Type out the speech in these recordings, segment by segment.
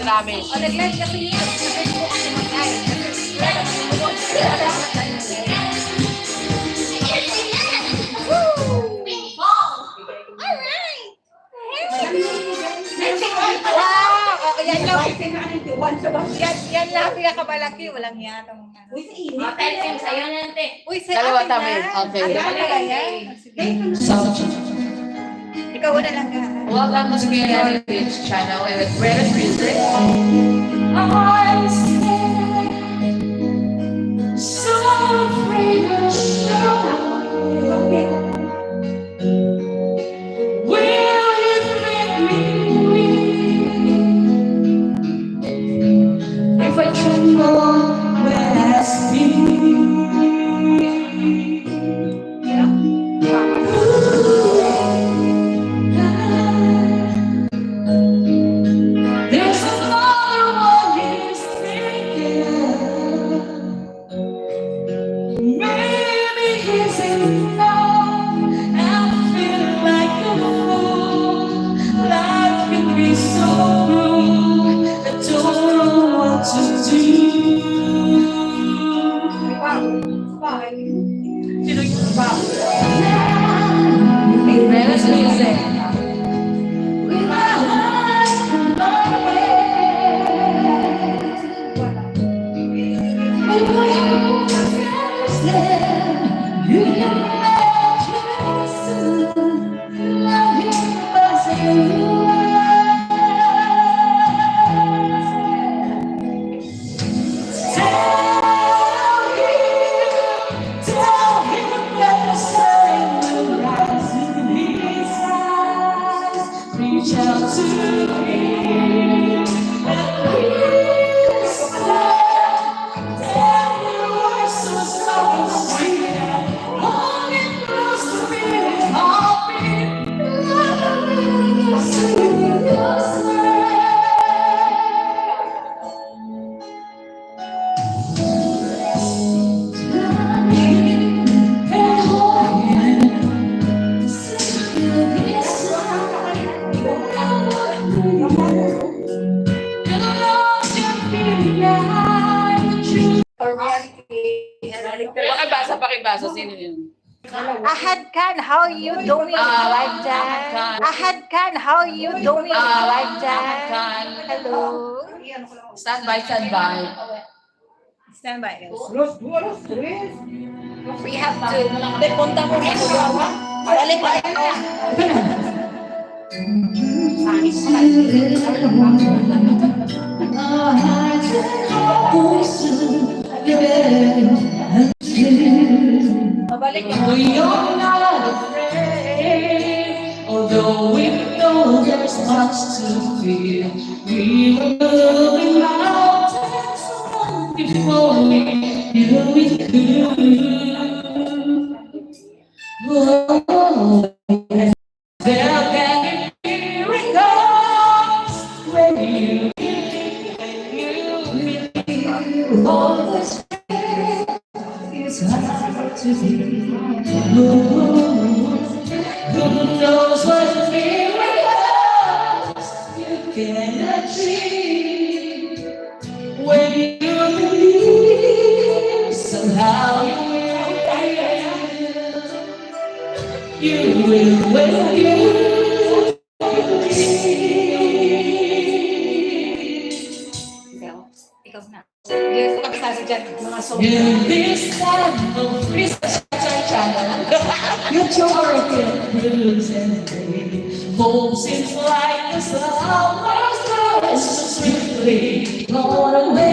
promise. O, nag-live kasi yun sa Facebook kasi mag-live. Wow! O, yan lang. Yan lang pinakamalaki. Walang yatang. Uy, sa init. Hotel Kim, sa'yo na natin. Uy, sa Dalawa akin tabi. na. Okay. Akin na yan. Sige. Ikaw na lang ka. Welcome to Kuya Rich channel with Red Music. So afraid to show. Will you make me weak if I tremble when I speak? There's another one he's thinking. Maybe he's enough. I'm feeling like a fool. Life can be so cruel. I don't know what to do. Sino yung pa? Red Music. With my heart in my head. And when you understand, you can imagine love you as you Tell him that the sun will rise in his eyes. Reach out to him and whisper. Tell him you're so soft and sweet. Hold him close to me, his heartbeat. Love will sing your smile. And hold him. Pakibasa, sino yun? Ahad Khan, how you doing? Like that. Ahad Khan, how you doing? Like that. Hello. Stand by, stand by. Stand by, guys. Tres. We have to. Punta mo na ito. Balik pa. Mabalik ka. We are not afraid, although we know there's much to fear. We were moving mountains long before we knew we could. Oh, there can be miracles when you all this it's hard to be. Who knows what miracles you can achieve when you believe somehow you will when you Ikaw na. Hindi ko kapasasa dyan. Mga song. in this time of research channel. You tolerate blues and pain. Home seems like the summer's rise so swiftly gone away.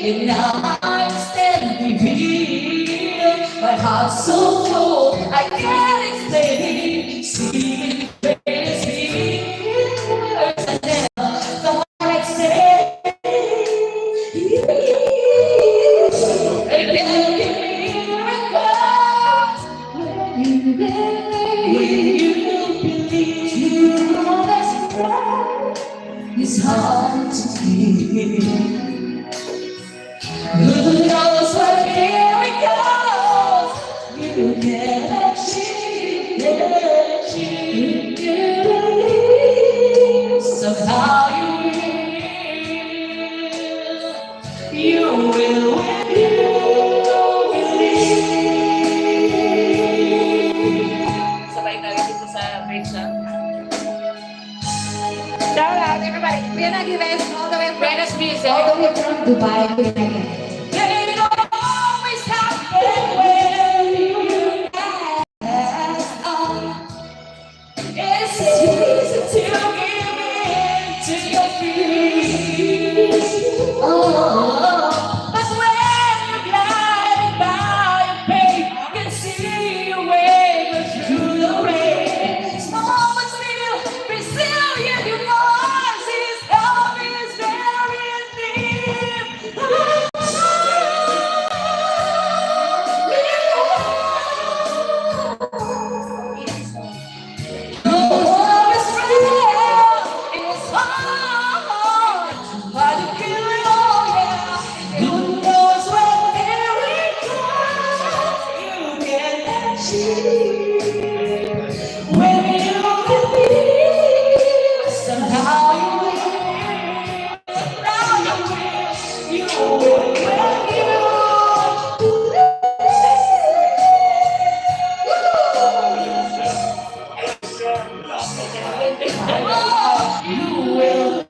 And now I'm standing here, my heart's so cold I can't explain. Seeing crazy words I never thought I'd say. It's hard to keep. Who knows what miracles you can achieve? Somehow you will. way from Greatest music. All the way from Dubai. They don't always happen when you ask. It's easy to give in to your fears. But when you're blinded by your pain, you can see your way through the rain. Small but still resilient, your voice is always very deep. Love is real, it's hard, but you feel it all, yeah. Who knows when it comes, you can achieve. When you believe, somehow you will. Now you wish you will when you you will.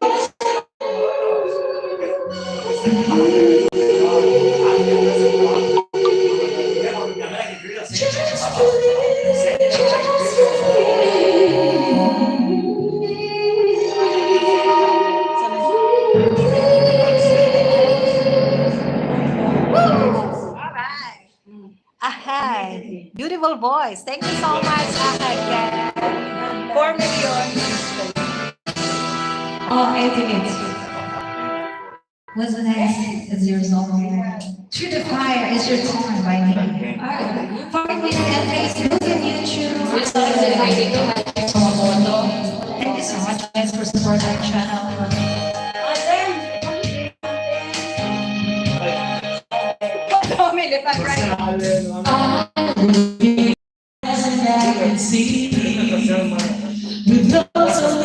Just believe, just Alright. Ahad. Beautiful voice. Thank you so much, Ahad. 4 million. Oh, 8 minutes. What's the next? Is your song? Through the Fire is your song by me. Alright. 4 million on Facebook and YouTube. Gusto ko sa ID ko, sa mga photo. Thank you so much guys for supporting our channel. As I can see, with those of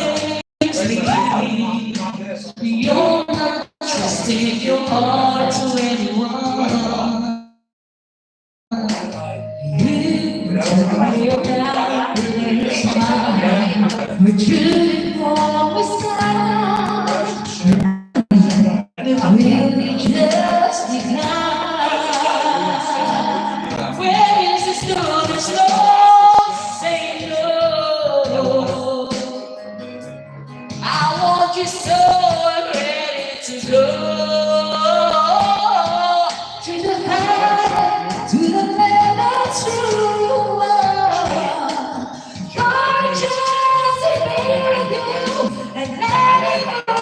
you're not trusting your heart to anyone. You turn your back with a smile, but you always start. Really just ignite. Where is this door? There's no saying no. I want you so ready to go to the high, to the land of true love. God just to be with you and let it go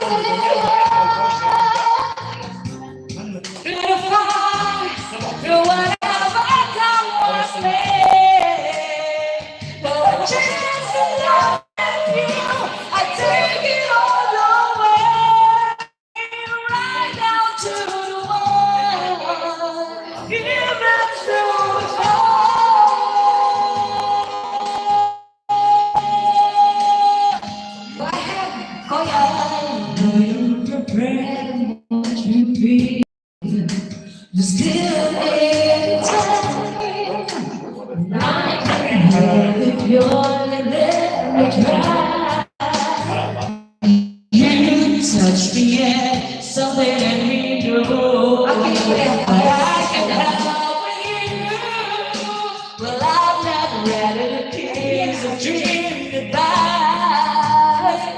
through the fire, through whatever comes my way. For a chance to love you, I take it all away, right down to the one, even through the Go ahead. Go ahead. I know you're prepared what you feel. Just give it time. I can help if you're let me try. You touch me and something in me grows. I can help you. Well, I've never read the keys of dream goodbye.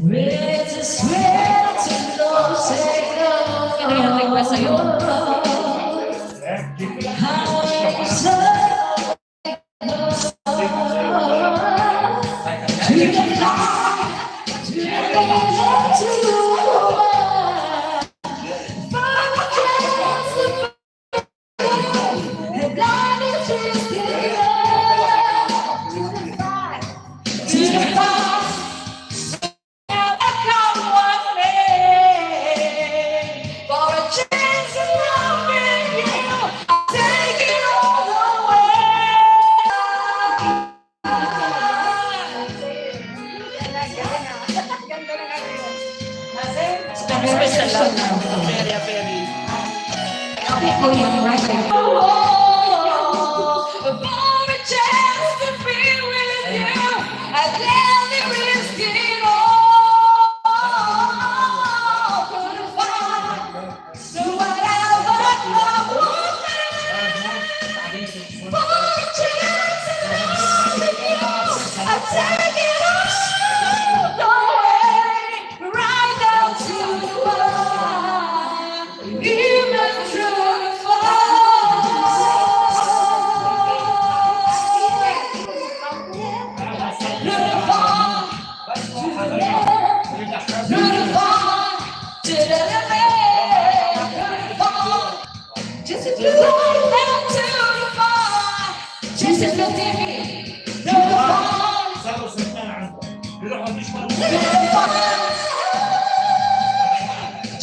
It's a swear to no say no. Ano yung request sa'yo? How you say no. To the light, to the left, to the right. For a chance to be, and blind is just giving up. To the fire, to the fire. I come one day for a chance of loving you. I take it all Special love now. Very, very. People young right there. For a chance to be with you, I'd gladly risk it all.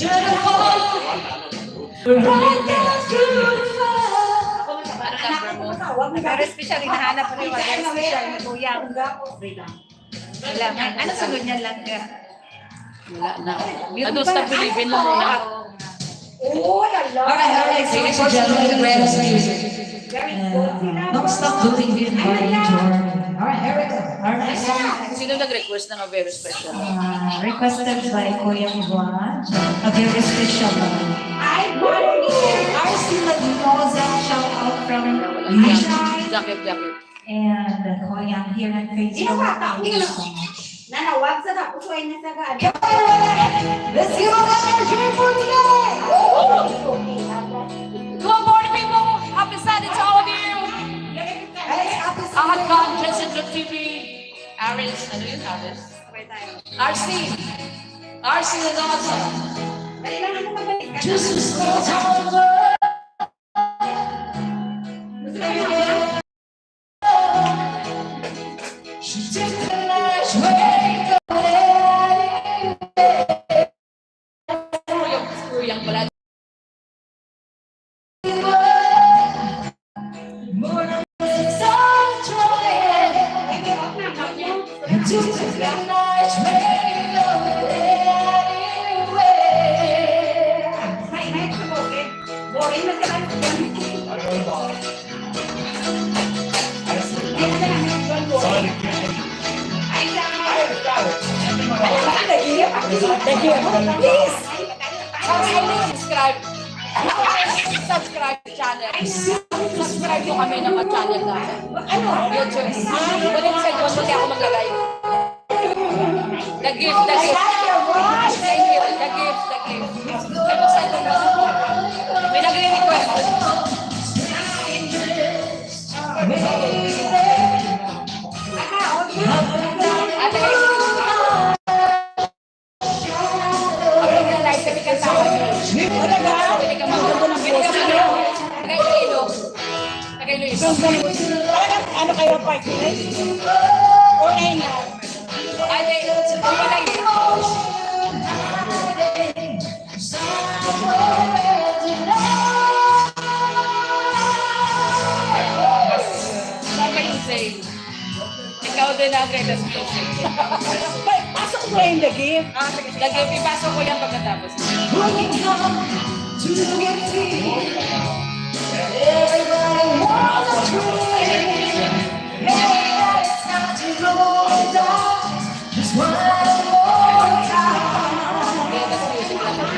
Pero special, hinahanap ko yung mga special ni Kuya. Wala man. Ano sunod niya lang ka? Wala na. Ano sa Pilipin lang muna. Alright, ladies and gentlemen, the greatest music. Don't Stop Believing by Jordan. Alright, here we go. Our next song. Sino nag-request ng a very special? Requested by Kuya Juan, a very special one. RC Magnoza, shout out from Asia. Jacket. And Kuya here on Facebook. Thank you so much. Nanawag sa tapos ay nasagaan. Let's give an energy for today! Good morning, people! Happy Sunday to all of you! Ahad Khan, Jensen TV. Aris, ano yun, Aris? RC na Gaza. Just a small town girl. She took the last way away. Yung pala. More than I'm trying. And took the last way away. Boring na sila. Please! Subscribe. Subscribe sa channel. Subscribe nyo kami ng channel namin. YouTube. Balik sa inyo, hindi ako maglagay. The gift. Thank you. The gift. Pero sa inyo, may nagre-request. Ate, Ano kayo, party? Okay na. Ikaw din ang greatest music. Pasok mo yung the gift. Lagi, ipasok ko yan pagkatapos. Greatest music lang.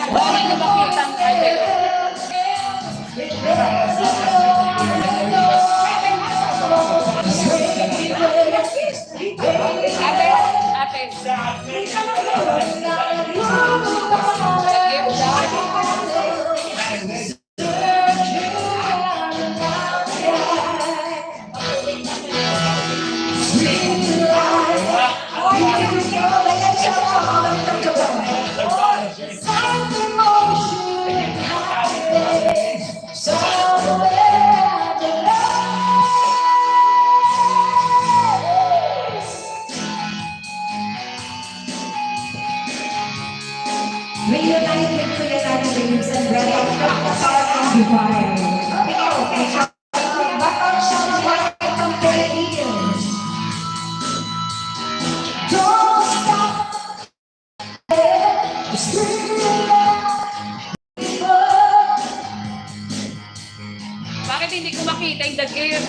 Bakit na makita ang idol? Ate. Reunited Kuya Nani Williams and Brenda from Dubai. Back on show from Philippines. Don't stop. Bakit hindi ko makita yung the gift?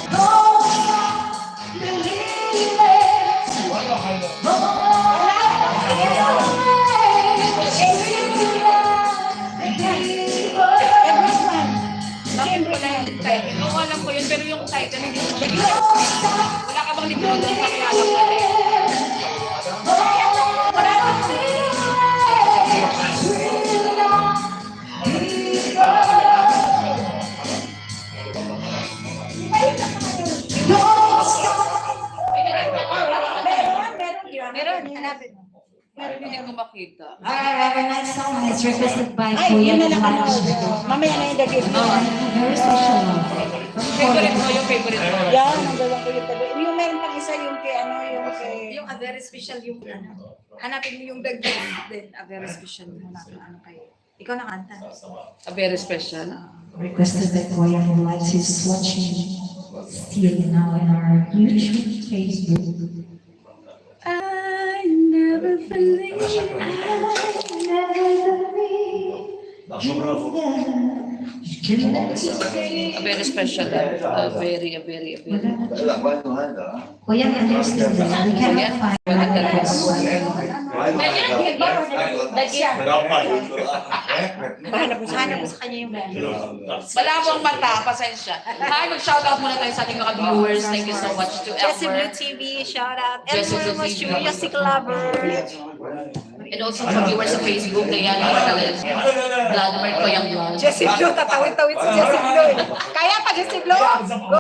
Bakit wala yung title? Oo, alam ko yun, pero yung title hindi ko makita. Wala ka bang libro doon sa kilalap natin? Meron, hanapin mo. Hindi ko makita. Alright, our next song is requested by Kuya Juan. Mamaya na yung the gift. Very special one. Favorite mo yung favorite mo. Yan, ang dalawa. ko yung tabi. Yung meron pang isa yung kay ano, yung kay... Yung a very special yung ano. Hanapin mo yung dagdag din. A very special mo na ano kayo. Ikaw na kanta. A very special. Requested by Koya who likes his watching still now in our YouTube, Facebook. I never believed. A very special. A very. Kuya, understand that we cannot find Hanap mo sa kanya yung Malabong mata, pasensya. Hi, mag-shoutout muna tayo sa ating mga viewers. Thank you so much to Jessie Blue Elmer. TV, shout out. Jessie Elmer Blue was TV. music lover. And also sa viewers sa Facebook na yan, Vladimir Koyang. Jessie Blue, tatawid-tawid si Jessie Blue. Kaya pa, Jessie Blue? Go,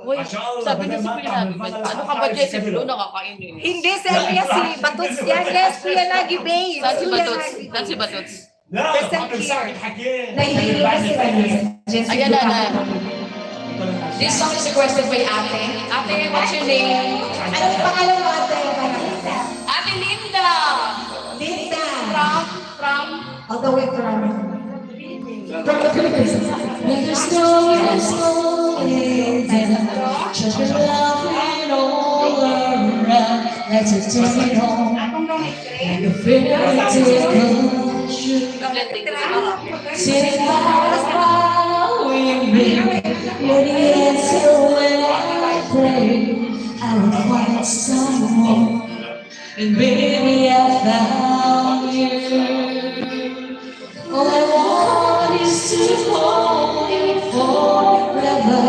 Uy, sabi niya si Kuya Nagi, ano ka ba Jessie Blue? Nakakainin. Hindi, si Kuya si Batuts yan. Yes, Kuya Nagi, babe. Saan si Kuya Batuts? Nagi. Saan si Batuts? Present here. Ayan na. This song is requested by Ate. Ate, what's your name? Anong pangalan mo ate? Ate Linda! Linda. From? All the way from... Like a snow is just a loving all around. Let's just take it home. Like a fairy tale sitting by the fire with me. You're the answer when I pray. I will find someone, and baby I found you. All I want is to hold you forever.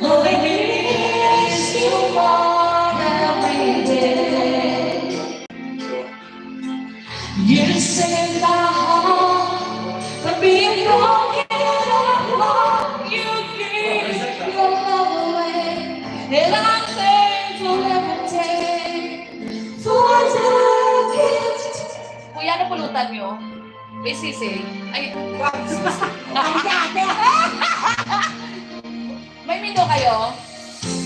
All I need is you more every day. You saved my heart from being broken apart. You gave your love away, and I'm thankful every day for the gift. Kuya, ano pulutan nyo? May sisig. Ay, may mino kayo?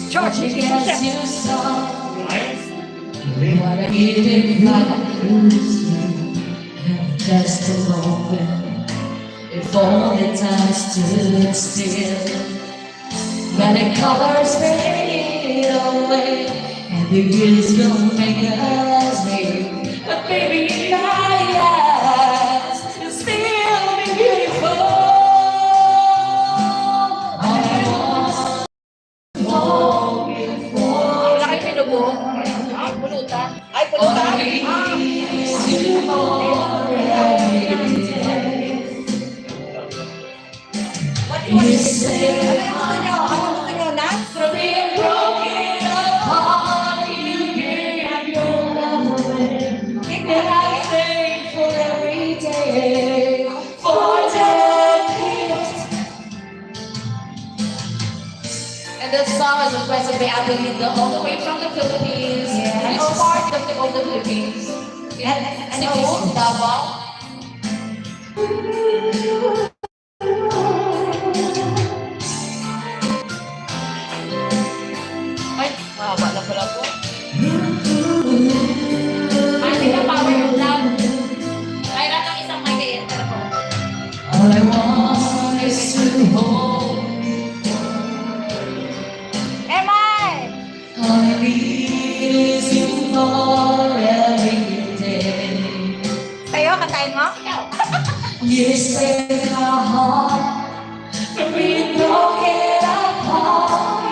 Because you saw what I needed by losing just a moment. If only time stood still, but the colors fade away, and the years don't make us new. But baby, in my eyes, you'll still be beautiful. All I want is more beautiful. Wala kayo pinubo? Pulutan? Ay, All pulutan? I need is you more every day. You say Ano gusto nyo na? from being broken apart, you gave your love away, and I'm thankful every day for that gift. And the song is requested by Ate Linda all the way from the Philippines. Which part of the Philippines? Cebu, Davao. Ay, mahaba na pala po. Ate ka power of love. Mayroon ng isang may enter po. All I want is to hold. All I need is you for every day. Sa'yo, kantahin mo? You saved my heart from being broken apart.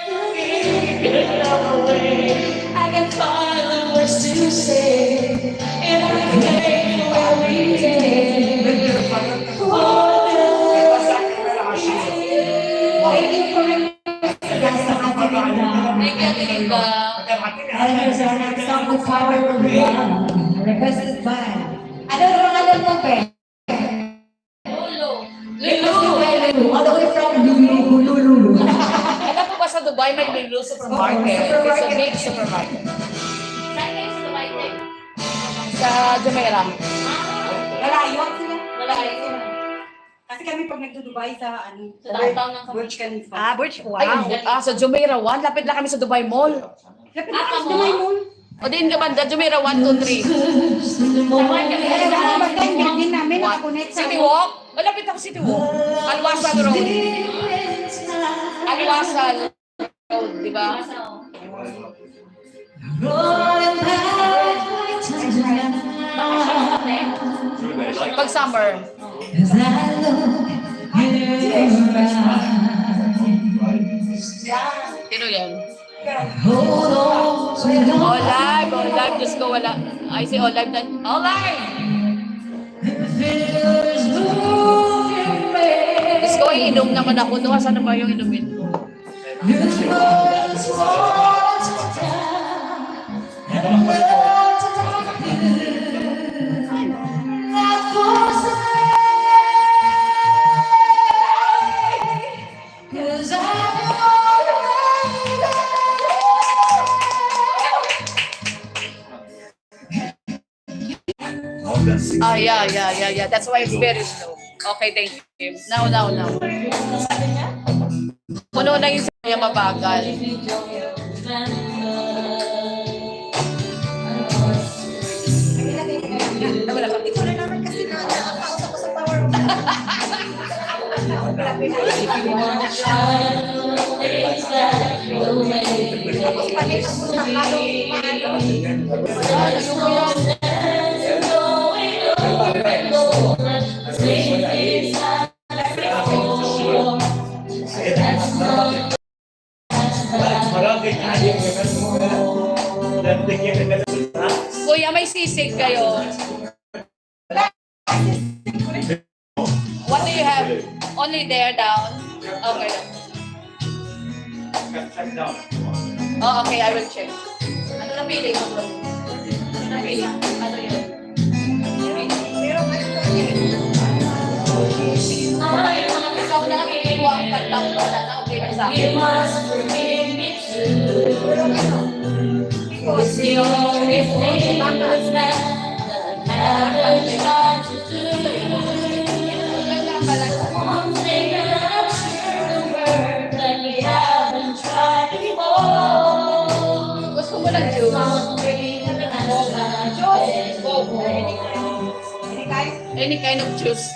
You gave your love away. I can find the words to say, and I'm thankful every day for the Thank you for requesting sa ating Thank you, Ate Linda. And here's our next song, The Power of Love, requested by... Ano ang pangalan mo, Pe? Lulu. Requested by Lulu, all the way from Lulu. Alam po ba sa Dubai may Lulu supermarket? It's a big supermarket. Saan kayo sa Dubai? Sa Jumeirah. Malayo sila. Malayo. Kasi kami pag nagdo-Dubai sa ano, Sa downtown ng Burj Khalifa. Burj, wow. Ay, sa Jumeirah 1, lapit lang kami sa Dubai Mall. Lapit na kami sa Dubai Mall. O din ka banda, Jumeirah 1, 2, 3. Kaya sa Batangas din namin nakakonect sa City Walk? Malapit ako City Walk. Alwasal Road. Alwasal Road, di ba? Rolling back like tonight. Pag summer. As I look in your eyes, Sino yan? hold on to your All live, all live. Diyos ko, wala. I say all live na. All live! fingers move your way. Diyos ko, iinom naman ako. Doon, saan naman yung inumin ko? Your words want to die, and love to rock you. Not for say, 'cause I Yeah. That's why it's very slow. Okay, thank you. Now. Puno na yung saya mabagal. Ikaw na naman kasi nakakausap ko sa power. Kuya, may sisig kayo. What do you have? Only there down? Okay. Oh, okay, I will check. Ano na pili mo bro? Ano na pili? Ano yun? Ikaw na kikiwa ang kantang ko na okay na sa akin. It's the only thing that I haven't tried to do. One thing that I'm sure to work that we haven't tried before. Gusto mo ng juice? Any kind of juice.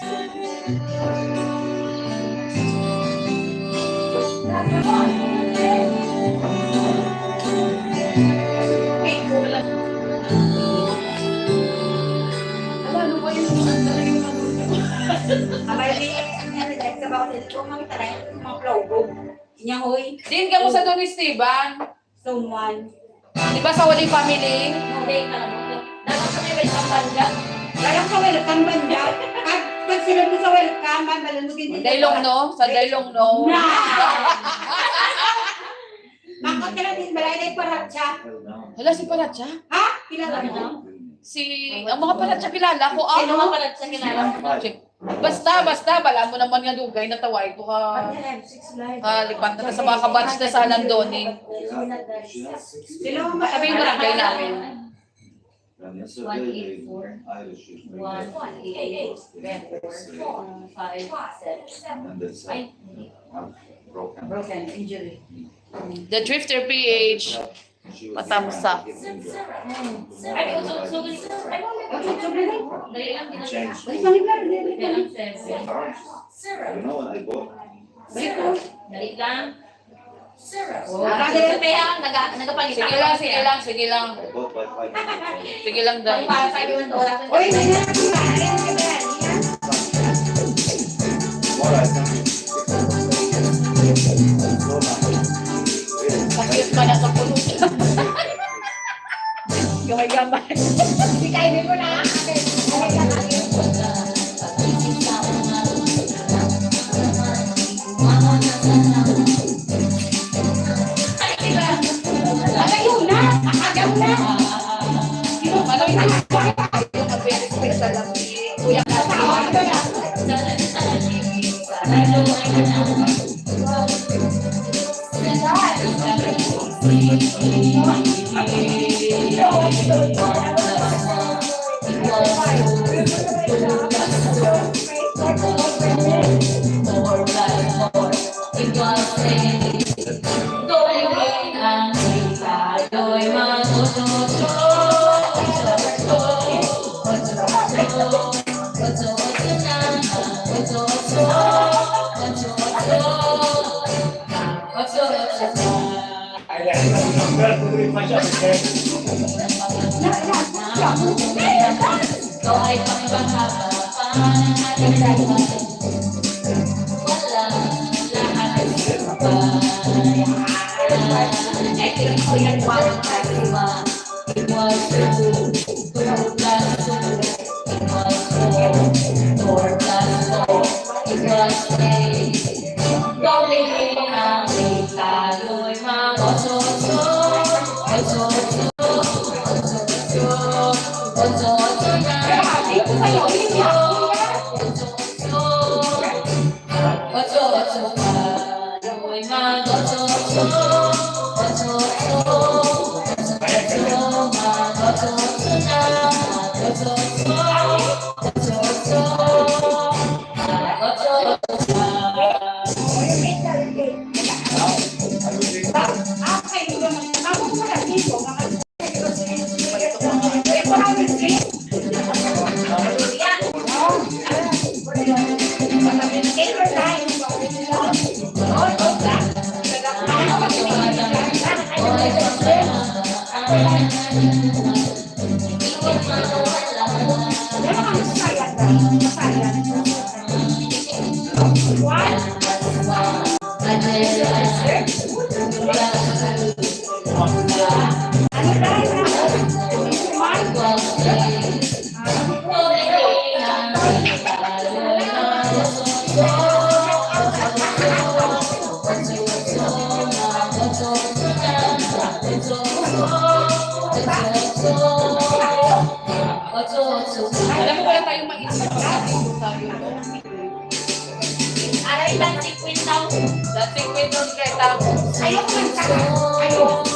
Din ka mo sa doon ni Steven. Someone. Di ba sa Wali Family? Dapat sa may welcome banda. Kaya sa welcome banda. Pag sila mo sa welcome, malalugin din. Dailong no? Sa Dailong no? Ako kailan din balay na yung paratsa. Hala, si Paratsa? Ha? Kilala mo? Ang mga Paratsa kilala ko. Sino mga palat sa kinala? Basta, bala mo naman nga dugay na taway ko ka. Kalipat na sa mga kabatch na sa Landoni. Sila mo Sabi yung barangay namin. 184. 188. 5 7. Ay, broken injury. The Drifter PH. Patamsa. ay, so ganito. Ay, dali lang din ang dali lang 7. You know what I bought? Dali lang. Kaya Nagapangita. Sige lang. I bought by 500. Sige lang dahil. Oy, More I think. Bakit pa na sa puno? Gamay-gamay. Kainin mo na. Agaw na. Ano yung very special lang ni Kuya Thank you. Ikaw ay pangpahaba pa ng ating buhay. Walang lahat ay sabay. Ay, tingnan ko yan, wow, kalima. It was two, 2 plus 2. It was 4 plus 4. It was 8. Gawin ang tayo'y mag-otso-otso. Otso-otso, otso-otso, otso-otso na. Otso-otso, otso-otso tayo'y mag-otso-otso. Otso-otso, otso-otso, mag-otso-otso na. Otso-otso, otso-otso, mag-otso-otso na. Alam mo, wala tayong maisip pag natin tayo. Aray, dancing queen daw. Dancing queen doon, Greta. Ayoko man ka. Ayoko.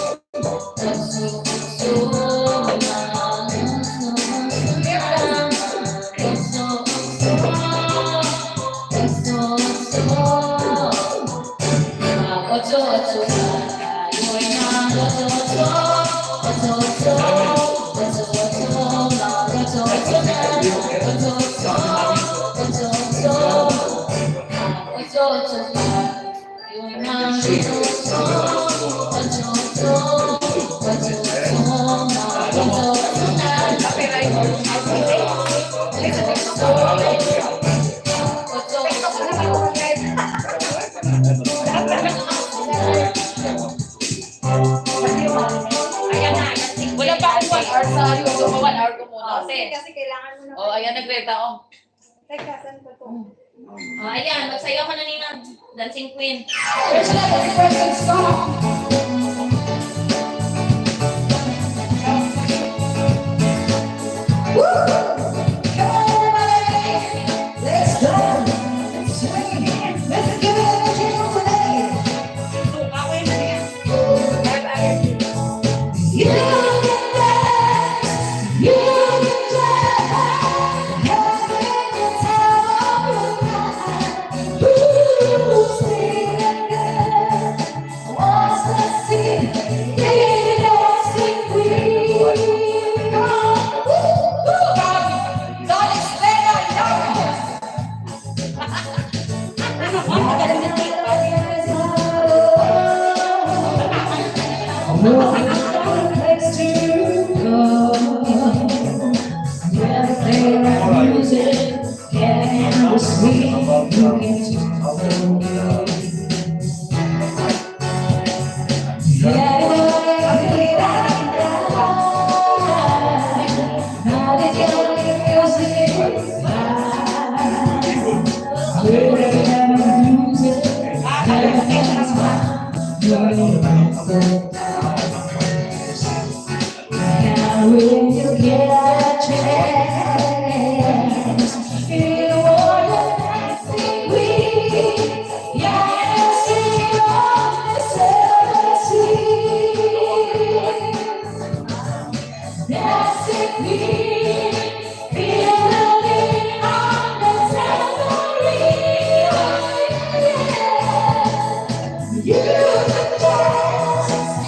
Wala pa akong 1 hour sa YouTube. 1 hour ko muna. Kasi kailangan mo na. Oh, ayan na, Greta. Oh. Teka, saan ba to? Oh, ayan, magsayaw ka na nina. Dancing queen. Where's the present song? Let's go. Swing. Let's give it energy for today. You can dance. You can dance. Having the time of your life. Ooh, singing good. What's the scene? Dancing queen. Come on. Woo, woo. Place to go. Where they play that music, and the sweet you get to follow. When you get a chance, you want to dance with, yeah, sing on the sea. Dancing with, feeling on the tambourine, yeah. You can dance.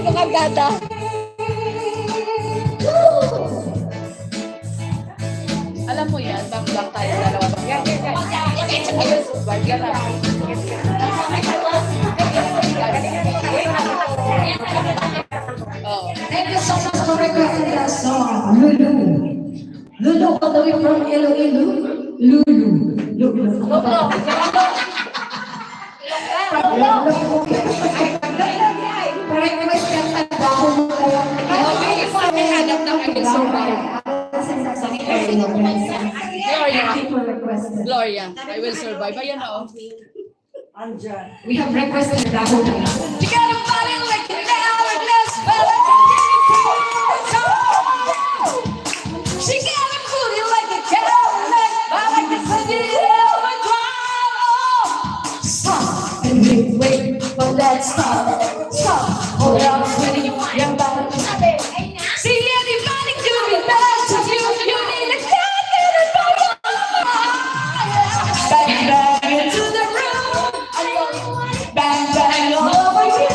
Sabi ko kagada. Alam mo yan, bang tayo dalawa. Yan. Ayun, survive ka na. Oh. Thank you so much for requesting that song, Lulu. Lulu, all the way from Iloilo. Lulu. Request ka sa bago mo kaya. Okay, so may hanap ng I Will Survive. Gloria, I Will Survive. Ayan o. We have requested bago mo. You got a body like an hourglass, but she got a booty like a Cadillac, but I can send it overdrive. Stop and wait, but let's stop. Hold on, sweetie, you're about to See anybody do me bad to you? You need a cat and a dog. Bang bang into the room. Bang bang all over you.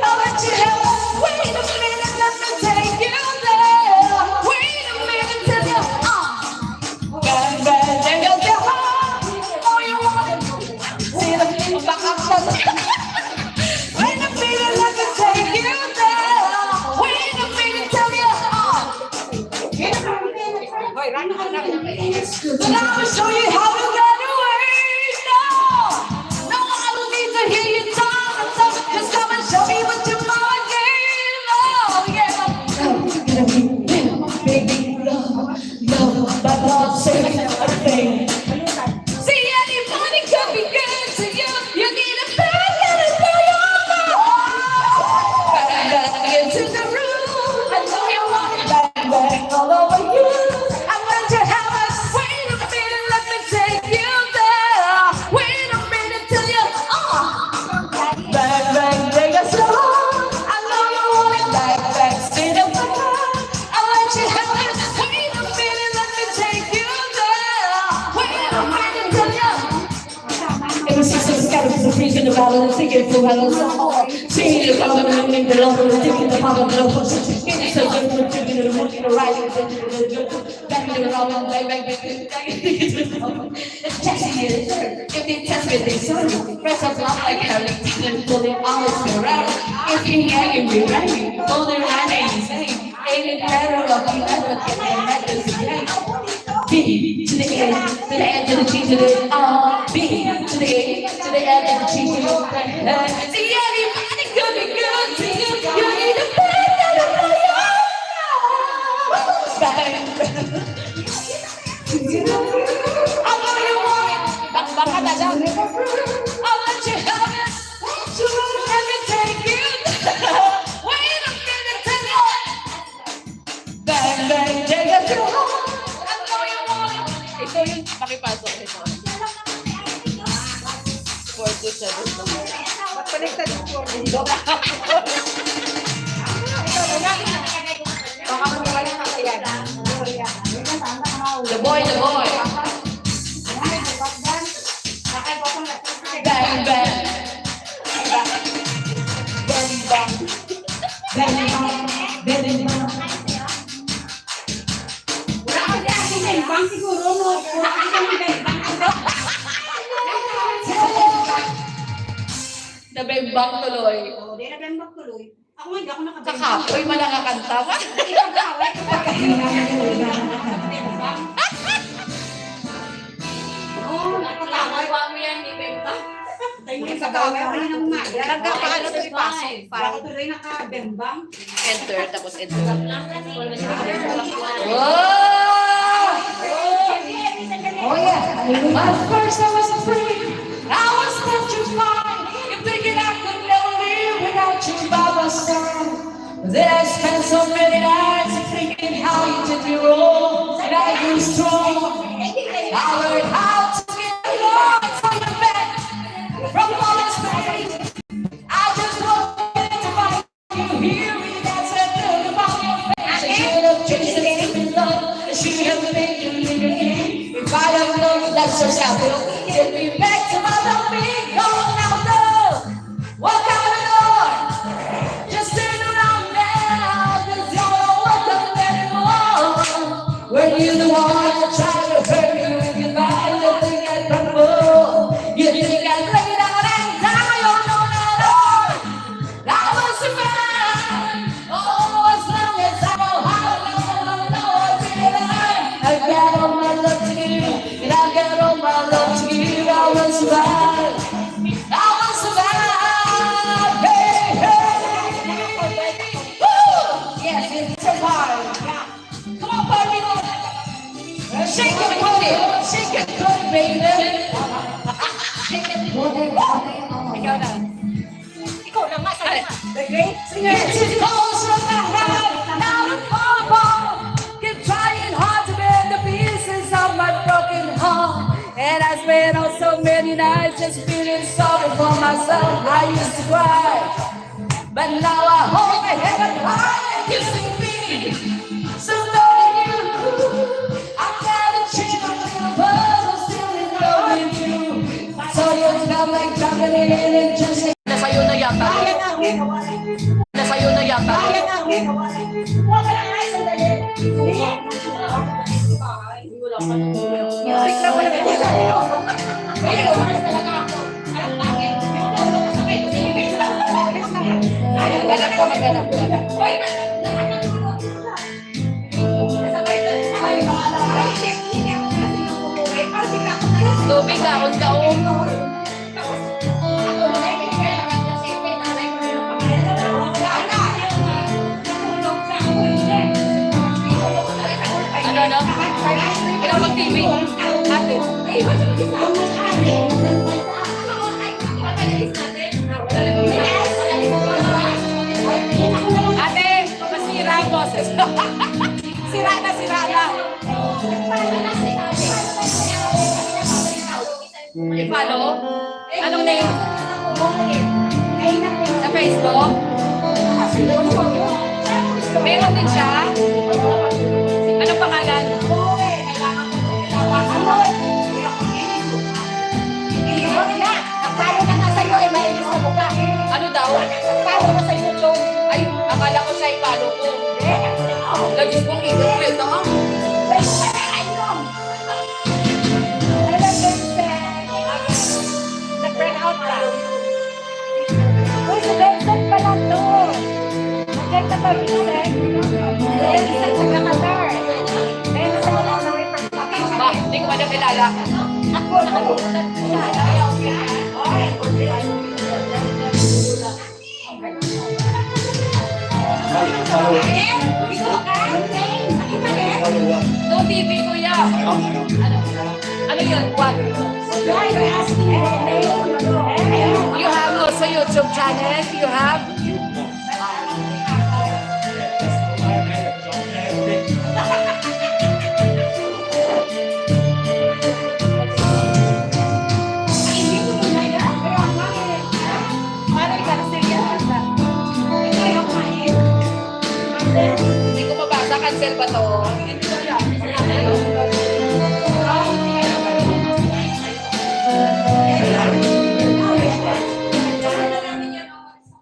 I'll let you have it. Wait a minute, let me take you there. Wait a minute till you bang bang and you'll get home. Oh, you want it? See the people back up. Wait a minute, let me take you there. Wait a minute till you but I will show you how to get away. No, I don't need to hear you talk. Just come and show me what your mama gave. Oh, yeah. baby, love, but Lord save everything. See, anybody could be good to you. You need a bag and a Toyota. Bang, bang into the room. I know you want it. Bang, bang all over you. I want you to have it. Wait a minute, let me take you there. Wait a minute till you bang, bang, take us home. I know you want it. Bang, bang, stay the I want you to have it. Wait a minute, let me take you there. Wait a minute till you It was just a scatter of the freak in the battle and thinking for well so hard. Seeing the color and make the love and thinking the power of the love. So good for doing it, looking right and back in the wrong and bang bang bang. It's testing it. If they test me, they serve you. Press up loud like Harry, then pull it always around. If he hanging me right, golden line ain't the same. Ain't it better of you ever get the necklace again? B to the N, to the N, to the G, to the R. B to the A, to the L, and the G, to the see anybody could be good to you. You need a bag and a Toyota. Bang. I know you want it. Baka na lang. I'll let you have it. Let me take you. Wait a minute till you bang bang take us home. I know you want it. Ito yung pakipasok ito. 427. Connected yung phone. Baka maniwala ka kaya. The boy. Bang bang. Bang bang. Wala kasi aking bang siguro, no? Wala kasi bang. Nabembang tuloy. Oo, di na bang tuloy. Ako nga, hindi ako nakabang. Kakapoy malakakanta ka. Oo, nakatawa mo yan, di bembang. Tingin sa kaway, wala nang umaga. Nagkakaano to ipasok. Baka tuloy nakabembang. Enter, tapos enter. Wow! Oh yeah, At first I was afraid, I was petrified. You thinking I could never live without you by my side. But then I spent so many nights thinking how you did me wrong, and I grew strong. I learned how to get along from the back, from all its pain. I just wanted to find you, hear me dance and look about your face. I should have chased it in love, I should have made you live again. If I have known that's just how it get me back to my loving, going out there, walk out the door, just turn around. It's a vibe. Come on, party on. Shake your booty. Shake it good, baby. Shake it good. Ikaw na. Ikaw na nga, sabi na. The great singer. It goes from the head now to fall. Keep trying hard to mend the pieces of my broken heart. And I spent on so many nights just feeling sorry for myself. I used to cry, but now I hold my head up high and you see me. So knowing you, I got a chance, but I'm still in love with you. So you come like jumping in and just Nasa'yo na yata. Nasa'yo na yata. Music na pala. Galak ko, magalak ko. Tubig kaon-kaon. Ano? Kailan mag-TV? Ate. Ate, masira ang boses. Sira na. I-follow? Anong name? Sa Facebook? Meron din siya? Anong pangalan? Ano daw? Ay, akala ko siya i-follow ko. Lagis mong i-complete na. Nag-burn out ka. Uy, Vincent pala to. Maganda ba, Vincent? Vincent sa Qatar. Vincent all the way from Qatar. Ba, hindi ko ba na kilala? Ako, nakalimutan ko siya. No TV, kuya. Ano yun? What? You have also YouTube channel? You have? Paano ika-serious na? Hindi ko mabasa. Cancel ba to?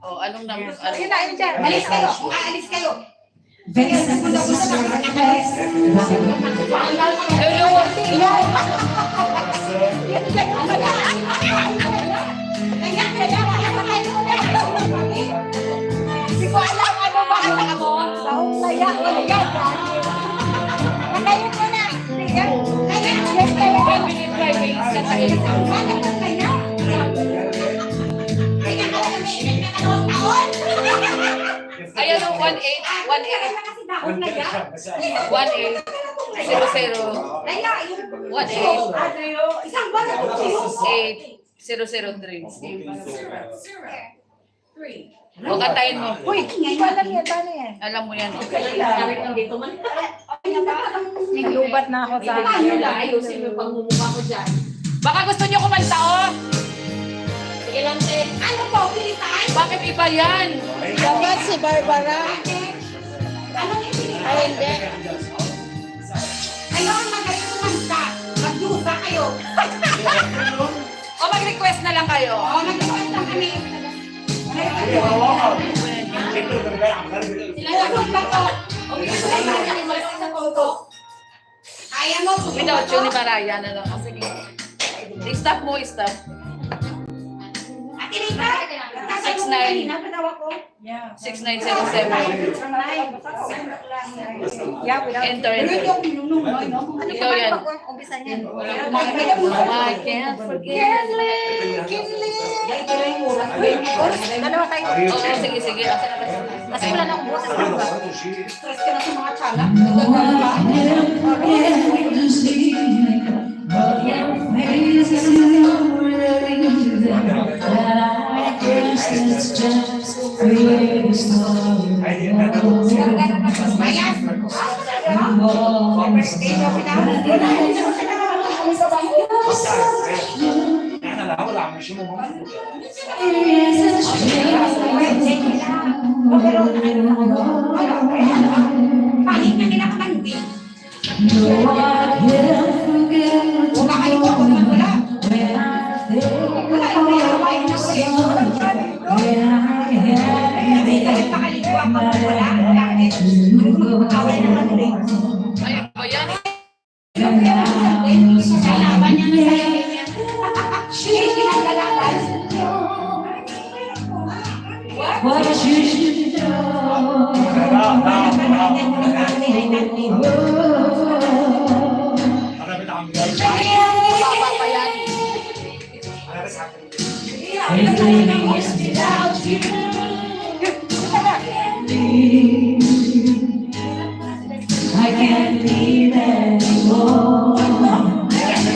Oh, anong number? Ano? Kinain dyan. Alis kayo. Aalis kayo. Vincent and his sister request. Hello? Hindi ko alam ano ba ang taka mo. Saong saya. Nakayin mo na. Sige. Yes, kaya. 10 minutes driving. Katahin. Ayan o, 18. 18. 003. O, kantayin mo. Uy, hindi ko alam yan. Paano yan? Alam mo yan. Naglubat na ako sa Ayusin mo yung pangmumukha ko dyan. Baka gusto niyo kumanta o? Sige lang, te. Ano po, pilitan? Bakit iba yan? Dapat si Barbara. Anong ipinili? Ay, hindi. Kayo ang magaling kumanta. Magdusa kayo. O mag-request na lang kayo. O, nag-request lang kami. Tulog lang ko. Kaya mo. Without you ni Mariah na lang. Sige. I-stop mo, i-stop. Ate Rita, 69. Napatawa ko. 6977. Yeah, without... Enter, enter. Ikaw yan. Umpisa niya. I can't forget. Dalawa tayo. Oo, sige, sige. Kasi wala na akong boses na ba? Stress ka na sa mga tiyanak. Pangit na nila kamandi. Wala kayo ko kung wala. Wala yung may away na Hindi ka rin makaligwa pa wala. Away naman rin. Ay, ba yan? Kailangan niya na sa'yo niya. Siya kinagalakan. What you should know. Papa pa yan. Everything is without you. I can't live anymore. I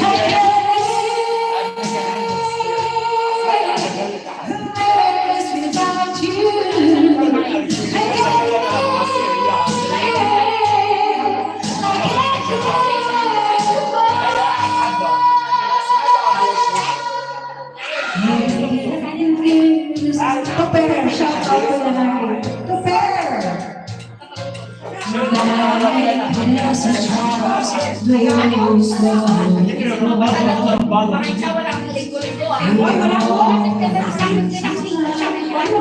can't live without you. I Prepare, shout out to the night. Prepare.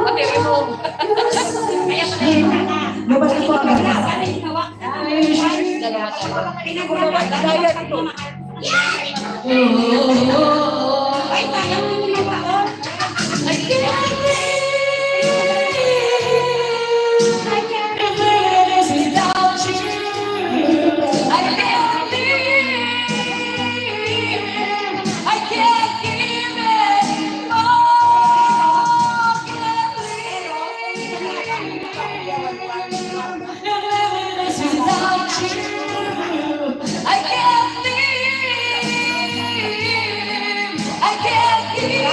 Okay, remove. Lumabas po agad. Dalawa tayo. Ay, sayang mo naman ako. I can't live without you. I can't live. I can't give anymore. Can't live without you. I can't live. I can't give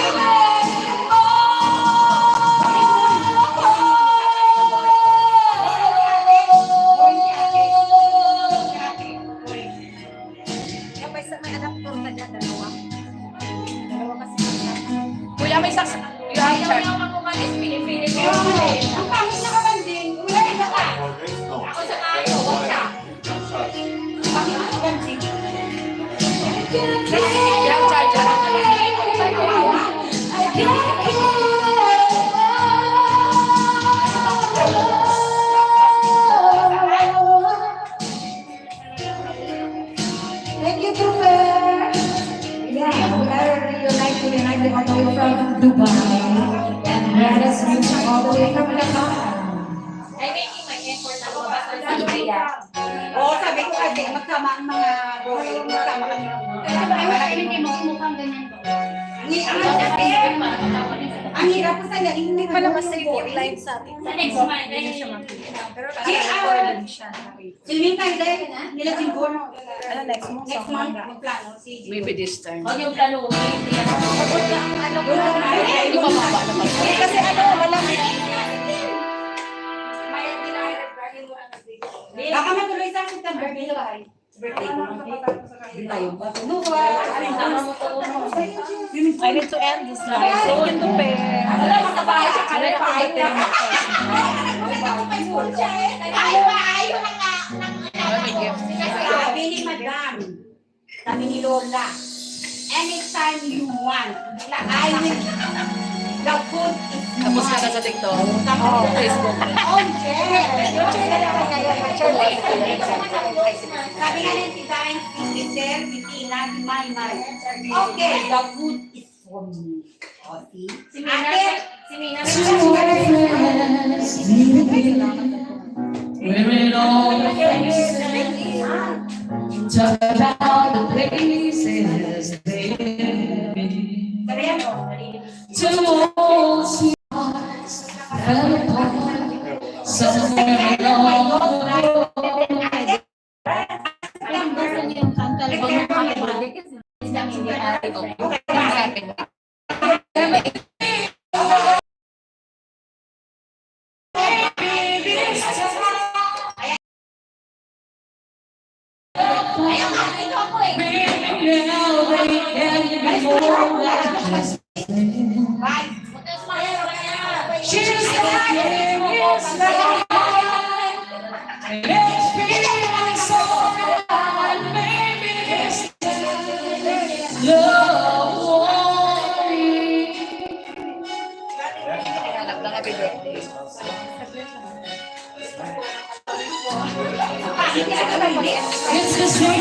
Kapag sa may anak ko na dyan, dalawa. Dalawa kasi sila. Kuya, may saks. You have charge. Ang pangit na kamanding. Wala iba ka. Ako sa kayo. Wag ka. Pangit na kamanding. You have charge. Thank you, Trooper. Yeah, we are reunited all the way from Dubai. And brothers music all the way from Qatar. Oo, sabi ko kasi magsama ang mga Roy. Magsama kami. Ay, wala hindi mo mukhang ganyan to. Ang hirap ko sa hindi Wala mas safe yung live sa atin. Sa next month, hindi siya makikita. Pero recorded siya. Silving Kande, nila Jinggol. Ano next month? Next month, magplano. Si Maybe this time. Ano ko Hindi pa maba naman. kasi ano, wala Baka matuloy sa September, dito ay. Birthday ko. Hindi tayo. I need to end this live. Thank you to Pe. Wala, matabahay siya. Kala pa ay na. Ayaw na nga. Ano may gift? Sabi ni Madam, sabi ni Lola, anytime you want, I will, the food is Tapos ka na sa TikTok. Facebook. Sabi nga rin si Darren, si Sir, si Tina, si Maymay. Okay, the food is for me. O, see? Ate, si Wearing all the faces, talk about the places they've been. Two old sweethearts fell apart somewhere along the road. It's the same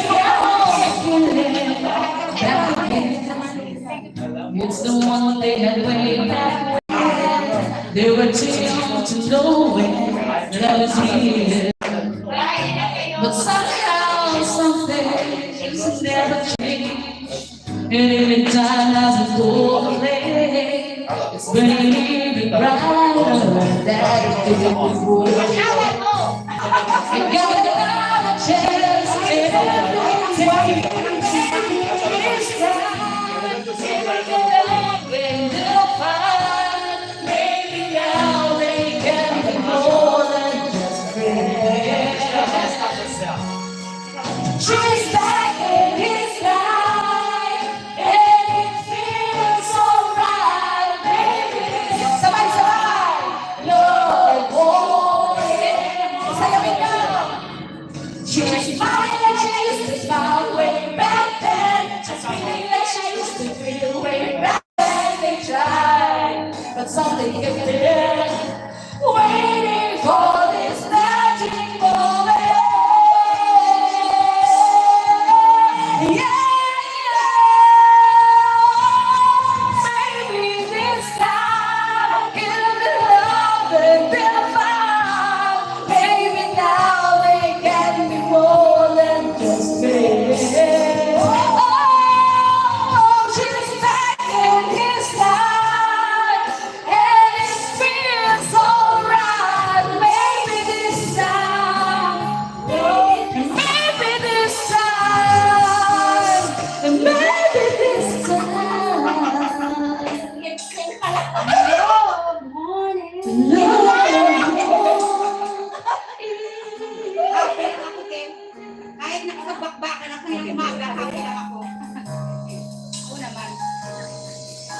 it's the one they had way back when they were too young to know when I was here. But somehow, some things never change. And every time I go away, it's burning even brighter that it did before. You got another chance every day. This time, when they'll find, maybe now they can be more than just friends. She's back in his life, and it feels alright, baby. Sabay-sabay, no boy. Sayawin na. She's smiling like she used to smile way back then. She's feeling like she used to feel way back then. They tried, but something kept it waiting for this magic moment. Yeah, maybe this time it'll be love and they'll find. Maybe now they can be more than just friends. Oh, she's back in his life, and it feels alright. Maybe this time, maybe this time, maybe this time. Kahit nakapagbakbakan ako ng umaga, happy lang ako. Ako naman.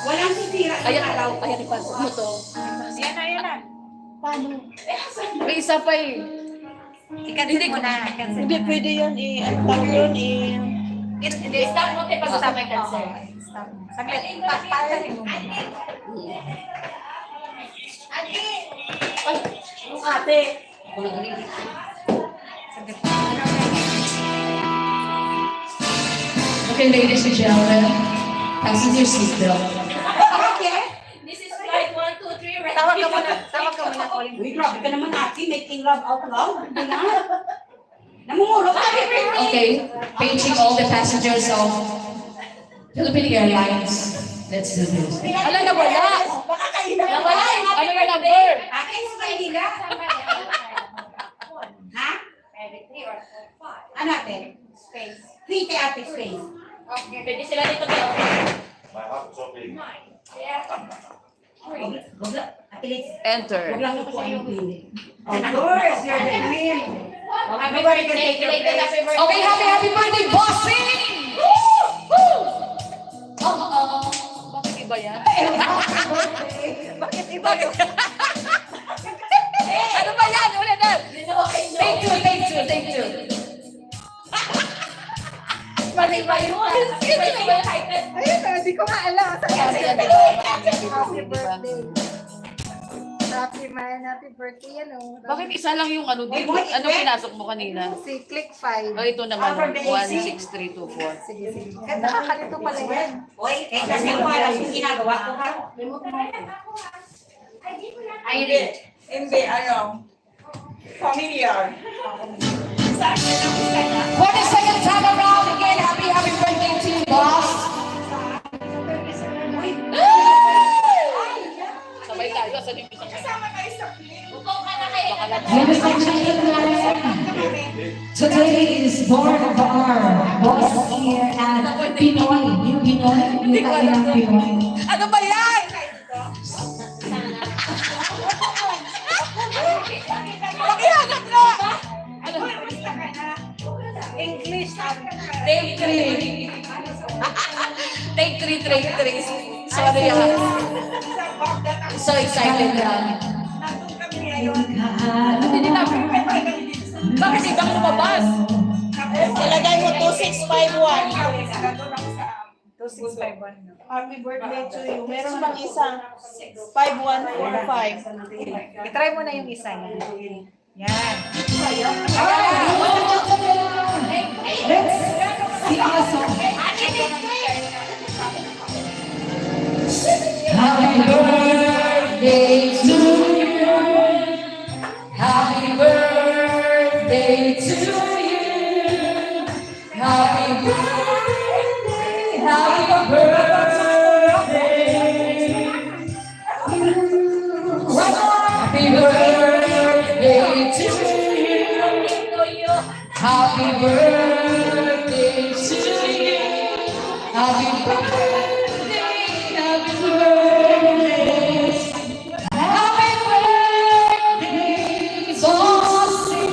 Walang sisira ng araw ko. Ayan, ipasok mo to. Ayan na. Paano? May isa pa eh. Ikansel mo na. Hindi pwede yun ang tawag yun Hindi, stop mo tayo pag stop may cancel. Stop. Saglit, paparin mo. Ate, Okay, ladies and gentlemen, fasten your seatbelt. This is flight 1, 2, 3, right? Tawag ka muna, Colin. uy, grabe ka naman ate, making love out loud. Hindi na. Namumulog ka. Okay, paging all the passengers of Philippine Airlines. Let's do this. Ala, nawala. Baka kayo Nawala. Ano yung number? Ate, sa Maynila. Ha? Ano ate? Space. 3 kay ate space. Okay, pwede sila dito tayo. My heart is so big. Wag lang. Ate Liz, Enter. wag lang ako yung queen. Of course, you're the queen. Happy birthday. Belated happy birthday. Okay, happy birthday, bossing! Bakit iba yan? Bakit iba yun? Ano ba yan? Ulit na! Take two. Mali ba yun? Ayun na, hindi ko nga alam. Happy birthday. Happy birthday yan o. Bakit isa lang yung ano dito? Ano pinasok mo kanina? Si Click 5. Oh, ito naman, From the AC. 16324. Sige. Nakakalito pala yan. Oy, kasi wala yung ginagawa ko ha. Hindi, ano, familiar. 42nd time around again. Happy birthday to you, boss. Sabay tayo sa dito sa Kasama kayo sa play. Ladies and gentlemen, today is born of our boss here at Pinoy. Yung Pinoy, yung kailang Pinoy. Ano ba yan? Pakihanap na! Ano? English. Take 3. Take 3, take 3. Sorry ah. So excited na. Nandun kami ngayon. Hindi na. Bakit ibang lumabas? Ilagay mo 2651. Nandun ako sa 2651. Happy birthday to you. Meron bang isang 5145? I-try mo na yung isa yan. Yan. Let's sing a song. Happy birthday to you. Happy birthday to you. Happy birthday. Happy birthday. Happy birthday to you. Happy birthday to you. Happy birthday. Happy birthday. Happy birthday, Bossy.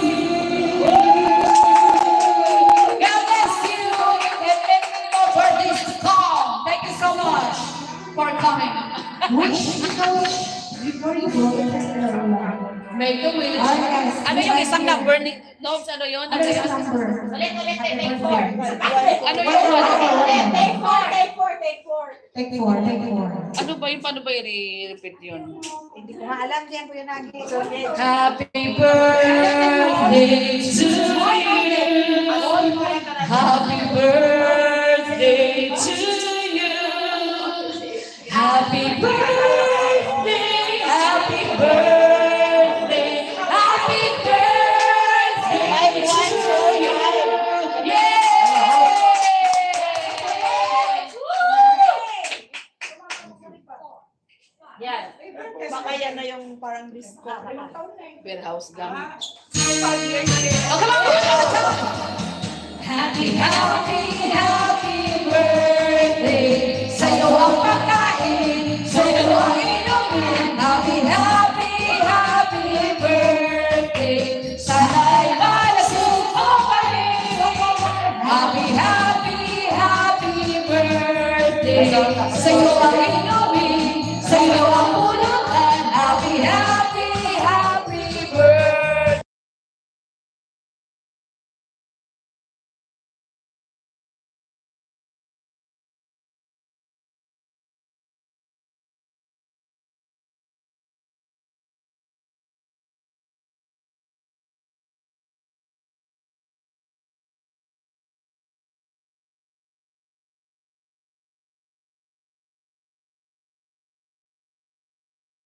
God bless you and many more birthdays to come. Thank you so much for coming. Wish before you go. Make a wish. Yes. Ano yung isang number ni Nobs? Ano yun? Ano yung number? Ulit, take Ano yung Take four. Take four, take four. Ano ba yun? Paano ba i-repeat yun? Hindi ko maalam diyan, Kuya Nagi. Happy birthday to you. Happy birthday to you. Happy birthday. Happy birthday. Happy birthday to you. Yan. Baka yan na yung parang disco. Warehouse gang. Happy birthday. Sa'yo ang pagkain, sa'yo ang inumin. Happy birthday. Sana'y malasog o panin. Happy birthday.